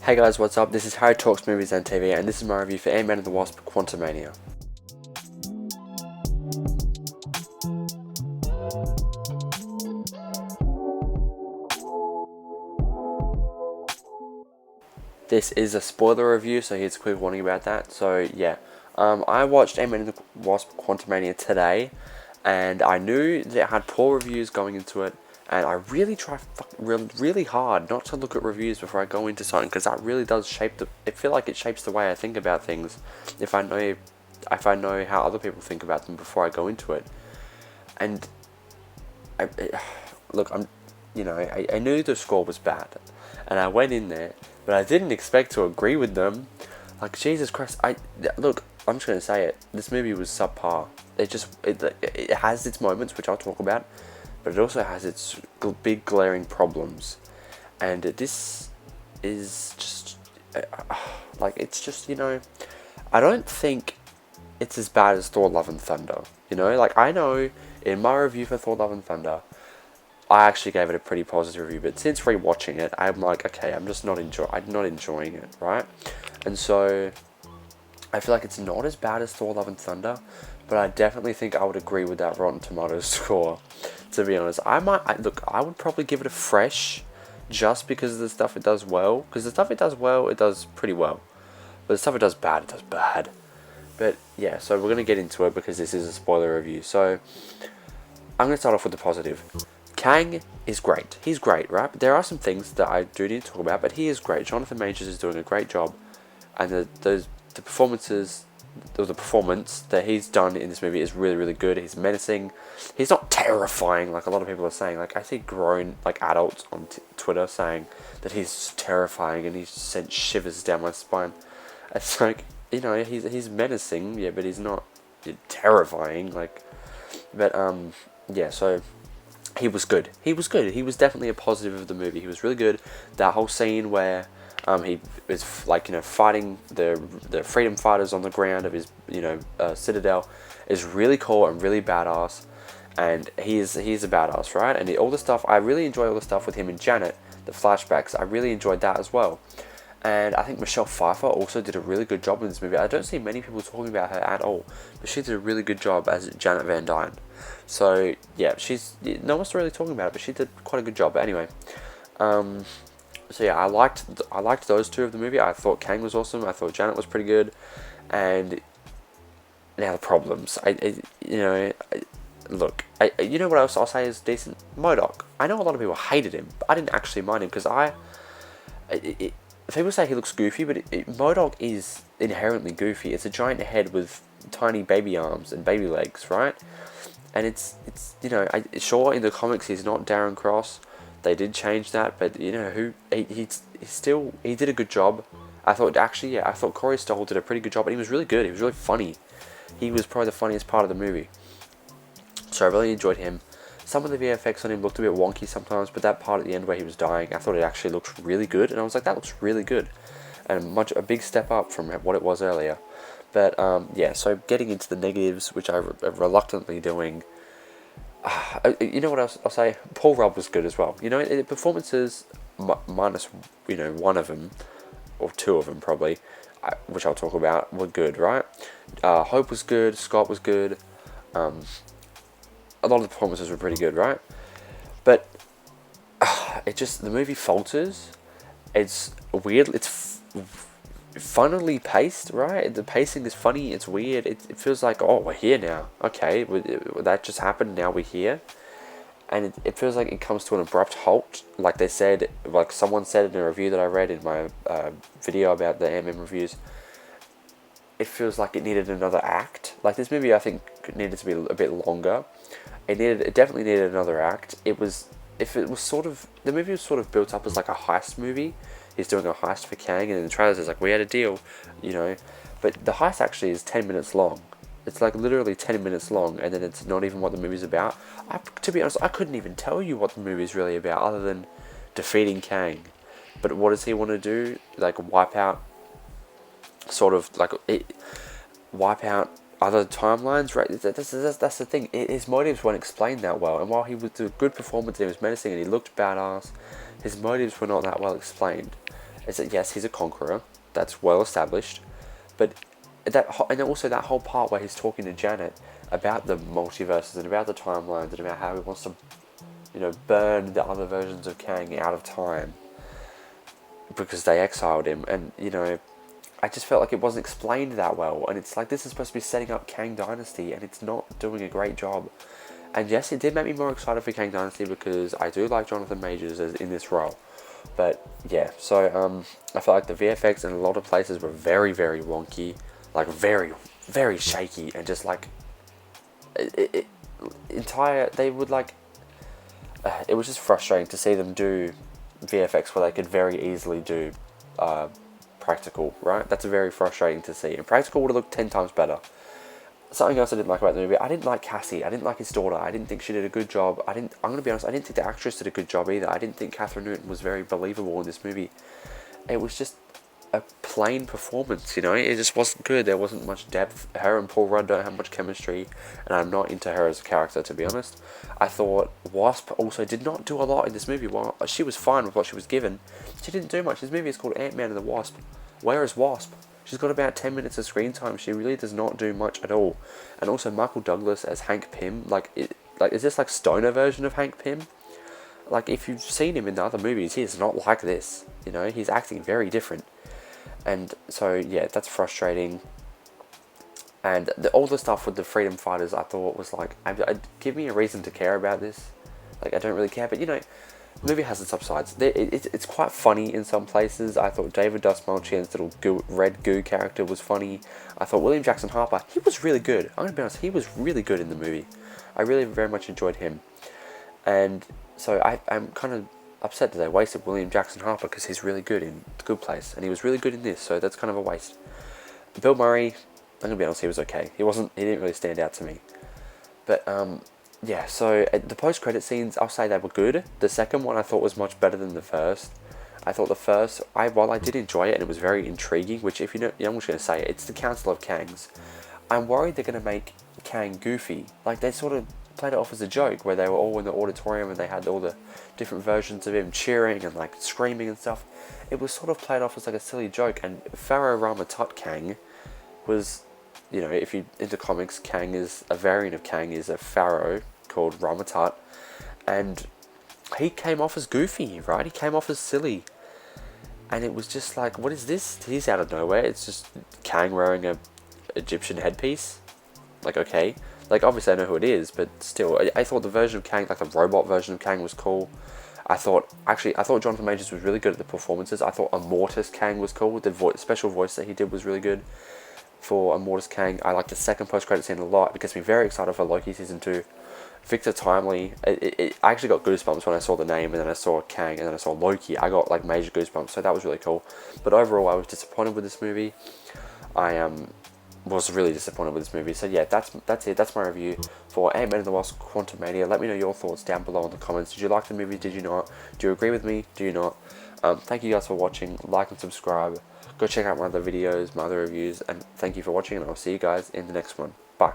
Hey guys, what's up? This is Harry Talks Movies and TV, and this is my review for Ant-Man and the Wasp: Quantumania. This is a spoiler review, so here's a quick warning about that. So yeah, I watched Ant-Man and the Wasp: Quantumania today, and I knew that it had poor reviews going into it, and I really try really hard not to look at reviews before I go into something, because that really does shape the. I feel like it shapes the way I think about things. If I know how other people think about them before I go into it, and look, I knew the score was bad, and I went in there, but I didn't expect to agree with them. Like, Jesus Christ, I'm just gonna say it. This movie was subpar. It has its moments, which I'll talk about, but it also has its big glaring problems, and this is just it's just I don't think it's as bad as Thor: Love and Thunder. I know in my review for Thor: Love and Thunder, I actually gave it a pretty positive review, but since rewatching it, I'm like, okay, I'm not enjoying it, right? And so I feel like it's not as bad as Thor: Love and Thunder, but I definitely think I would agree with that Rotten Tomatoes score. To be honest, I would probably give it a fresh, just because of the stuff it does well. Because the stuff it does well, it does pretty well, but the stuff it does bad. But yeah, so we're gonna get into it because this is a spoiler review. So I'm gonna start off with the positive. Kang is great. He's great, right? But there are some things that I do need to talk about, but he is great. Jonathan Majors is doing a great job, and the performance that he's done in this movie is really, really good. He's menacing. He's not terrifying like a lot of people are saying. Like, I see grown adults on Twitter saying that he's terrifying, and he sent shivers down my spine. It's like, he's menacing, yeah, but he's not terrifying. Yeah. So he was good. He was definitely a positive of the movie. He was really good. That whole scene where he is fighting the freedom fighters on the ground of his citadel is really cool and really badass. And he's a badass, right? And all the stuff, I really enjoy all the stuff with him and Janet, the flashbacks. I really enjoyed that as well. And I think Michelle Pfeiffer also did a really good job in this movie. I don't see many people talking about her at all, but she did a really good job as Janet Van Dyne. So yeah, no one's really talking about it, but she did quite a good job. But anyway, so yeah, I liked those two of the movie. I thought Kang was awesome. I thought Janet was pretty good. And now the problems. Look, you know what else I'll say is decent? MODOK. I know a lot of people hated him, but I didn't actually mind him because people say he looks goofy, but MODOK is inherently goofy. It's a giant head with tiny baby arms and baby legs, right? And it's sure, in the comics he's not Darren Cross. They did change that, but he did a good job. I thought Corey Stoll did a pretty good job, and he was really good. He was really funny. He was probably the funniest part of the movie. So I really enjoyed him. Some of the VFX on him looked a bit wonky sometimes, but that part at the end where he was dying, I thought it actually looked really good, and I was like, that looks really good, and a big step up from what it was earlier. But yeah, so getting into the negatives, which I'm reluctantly doing. You know what else I'll say? Paul Rudd was good as well. Performances minus one of them, or two of them probably, which I'll talk about, were good, right? Hope was good. Scott was good. A lot of the performances were pretty good, right? But the movie falters. It's weird. It's funnily paced, right? The pacing is funny. It's weird. It feels like, oh, we're here now. Okay, that just happened. Now we're here, and it feels like it comes to an abrupt halt. Like they said, like someone said in a review that I read in my video about the Ant-Man reviews. It feels like it needed another act. Like, this movie, I think, needed to be a bit longer. It definitely needed another act. The movie was sort of built up as like a heist movie. He's doing a heist for Kang, and in the trailers it's like, we had a deal, But the heist actually is 10 minutes long. It's like literally 10 minutes long, and then it's not even what the movie's about. To be honest, I couldn't even tell you what the movie's really about, other than defeating Kang. But what does he want to do? Like, wipe out other timelines, right? That's the thing. His motives weren't explained that well, and while he was a good performance, he was menacing and he looked badass, his motives were not that well explained. is that yes, he's a conqueror. That's well established, but and also that whole part where he's talking to Janet about the multiverses and about the timelines and about how he wants to, burn the other versions of Kang out of time because they exiled him, and I just felt like it wasn't explained that well, and it's like this is supposed to be setting up Kang Dynasty, and it's not doing a great job. And yes, it did make me more excited for Kang Dynasty because I do like Jonathan Majors in this role. But yeah, so I felt like the VFX in a lot of places were very, very wonky, like very, very shaky, and just like they would like. It was just frustrating to see them do VFX where they could very easily do practical, right? That's very frustrating to see. And practical would have looked 10 times better. Something else I didn't like about the movie, I didn't like Cassie. I didn't like his daughter. I didn't think she did a good job. I'm going to be honest, I didn't think the actress did a good job either. I didn't think Catherine Newton was very believable in this movie. It was just a plain performance, It just wasn't good. There wasn't much depth. Her and Paul Rudd don't have much chemistry, and I'm not into her as a character, to be honest. I thought Wasp also did not do a lot in this movie. While she was fine with what she was given, she didn't do much. This movie is called Ant-Man and the Wasp. Where is Wasp? She's got about 10 minutes of screen time. She really does not do much at all. And also Michael Douglas as Hank Pym. Is this like stoner version of Hank Pym? Like, if you've seen him in the other movies, he's not like this. He's acting very different. And so, yeah, that's frustrating. And all the stuff with the freedom fighters, I thought was like, give me a reason to care about this. Like, I don't really care. But, the movie has its upsides. It's quite funny in some places. I thought David Dastmalchian's little red goo character was funny. I thought William Jackson Harper, he was really good. I'm going to be honest, he was really good in the movie. I really very much enjoyed him. And so I'm kind of upset that they wasted William Jackson Harper because he's really good in The Good Place. And he was really good in this, so that's kind of a waste. Bill Murray, I'm going to be honest, he was okay. He didn't really stand out to me. But, yeah, so the post-credit scenes, I'll say they were good. The second one I thought was much better than the first. I thought the first, while I did enjoy it and it was very intriguing, which if you know, I'm just going to say it, it's the Council of Kangs. I'm worried they're going to make Kang goofy. Like, they sort of played it off as a joke where they were all in the auditorium and they had all the different versions of him cheering and like screaming and stuff. It was sort of played off as like a silly joke, and Pharaoh Ramatut Kang was, if you into comics, Kang is a variant of Kang, is a pharaoh called Ramatut, and he came off as goofy, right? He came off as silly, and it was just like, what is this? He's out of nowhere. It's just Kang wearing a Egyptian headpiece. Like, okay, like obviously I know who it is, but still, I thought the version of Kang, like the robot version of Kang, was cool. I thought Jonathan Majors was really good at the performances. I thought Immortus Kang was cool. The special voice that he did was really good for Immortus Kang. I liked the second post-credit scene a lot. It gets me very excited for Loki Season 2. Victor Timely, I actually got goosebumps when I saw the name, and then I saw Kang, and then I saw Loki. I got like major goosebumps, so that was really cool. But overall, I was disappointed with this movie. I was really disappointed with this movie. So yeah, that's it. That's my review for Ant-Man and the Wasp: Quantumania. Let me know your thoughts down below in the comments. Did you like the movie? Did you not? Do you agree with me? Do you not? Thank you guys for watching. Like and subscribe. Go check out my other videos, my other reviews, and thank you for watching, and I'll see you guys in the next one. Bye.